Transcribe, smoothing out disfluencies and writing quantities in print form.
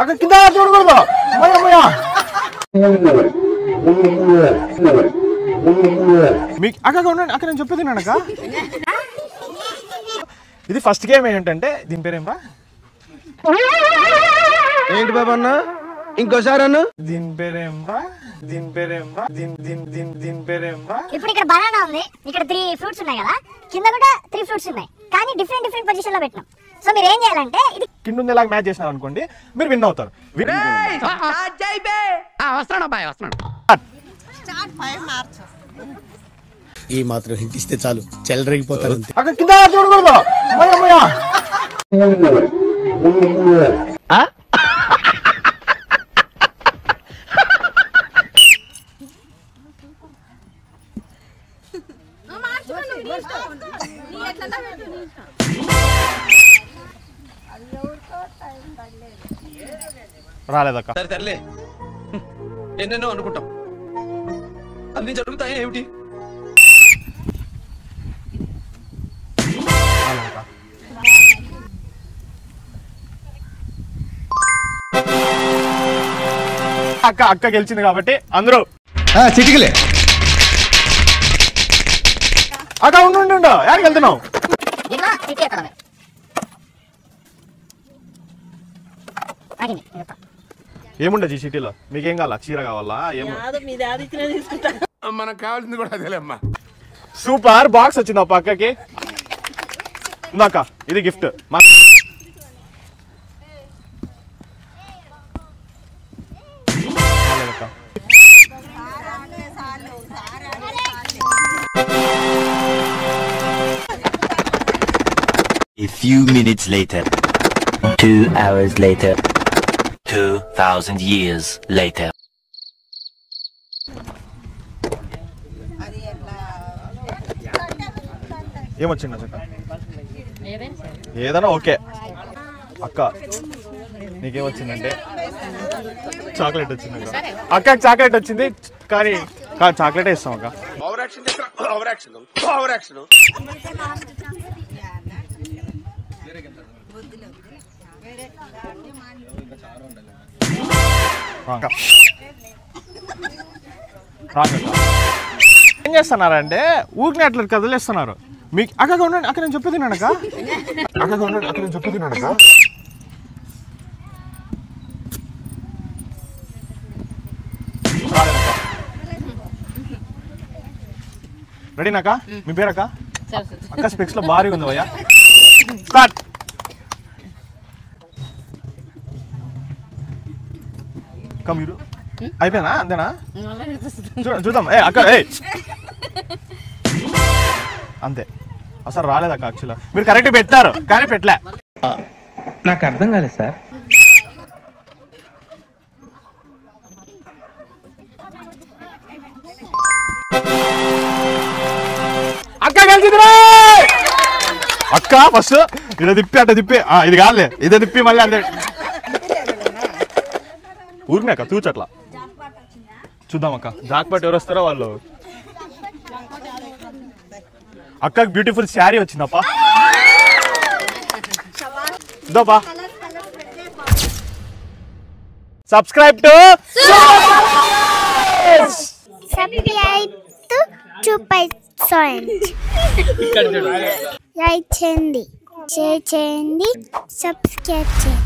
అక్కడ కింద చూడకూడదు. మీకు అక్కడ ఉండండి, అక్కడ నేను చెప్పేది నానక. ఇది ఫస్ట్ గేమ్ ఏంటంటే దీని పేరేంరా? ఏంటి బాబా అన్న ఇంకోసారి అన్న? దీని పేరేంరా? దీని పేరేంరా? దీని పేరేంరా? ఇప్పుడు ఇక్కడ బనానా ఉంది, ఇక్కడ 3 ఫ్రూట్స్ ఉన్నాయి కదా, కింద కూడా 3 ఫ్రూట్స్ ఉన్నాయి, కానీ డిఫరెంట్ పొజిషన్ లో పెట్టినాం. సో మీరు ఏం చేయాలంటే ఇది కింద ఉండేలాగా మ్యాచ్ చేసినారు అనుకోండి, మీరు విన్ అవుతారు. ఈ మాత్రం హింట్ ఇస్తే చాలు చెలరేగిపోతారు. అక్కడ కింద చూడకూడదు. రాలేదక్క. సరే తరలే, ఎన్నెన్నో అనుకుంటాం, అన్ని జరుగుతాయి ఏమిటి? అక్క గెలిచింది కాబట్టి అందరూ చిటికలే. అక్క ఉండు, యాడికి వెళ్తున్నావు? ఏముండదు ఈ సిటీలో? మీకేం కావాలా? చీర కావాలా? మనకు కావాల్సింది కూడా అదేలేమ్మా. సూపర్ బాక్స్ వచ్చింది ఆ పక్కకి. నాక ఇది gift. A few minutes later, 2 hours later, 2000 years later. ఏమొచ్చింది అక్క? ఏదైనా ఓకే. అక్క నీకేమొచ్చిందంటే చాక్లెట్ వచ్చింది అక్క. చాక్లెట్ వచ్చింది కానీ చాక్లెటే ఇస్తాం అక్క. ఏం చేస్తున్నారంటే ఊరికి అట్లా కదిలేస్తున్నారు. మీకు అక్కడ ఉండండి, అక్కడ నేను చెప్పేది నానక. అక్కడ ఉండండి, అక్కడ నేను చెప్పేది నానక. రెడీనాక? మీ పేరక్క? అక్క స్పెక్స్ లో భారీగా ఉంది భయ్యా. స్టార్ట్. మీరు అయిపోయినా? అంతేనా? చూద్దాం. అక్క అంతే. అసలు రాలేదక్క. యాక్చువల్గా మీరు కరెక్ట్ పెట్టారు కానీ పెట్టలే. నాకు అర్థం కాలేదు సార్. అక్క కలిసింది. అక్క ఫస్ట్ ఇడ తిప్పి అట్ట తిప్పి ఇది కాదులే, ఇదే తిప్పి మళ్ళీ అంతే. ఊరినాక చూచట్లా చూద్దాం అక్క. జాక్పాట్ ఎవరు వస్తారో వాళ్ళు. అక్కకి బ్యూటిఫుల్ శారీ వచ్చిందప్పా. ఇదోపా. సబ్స్క్రైబ్ టు చూపై లైక్ చేయండి, షేర్ చేయండి, సబ్స్క్రైబ్ చేయండి.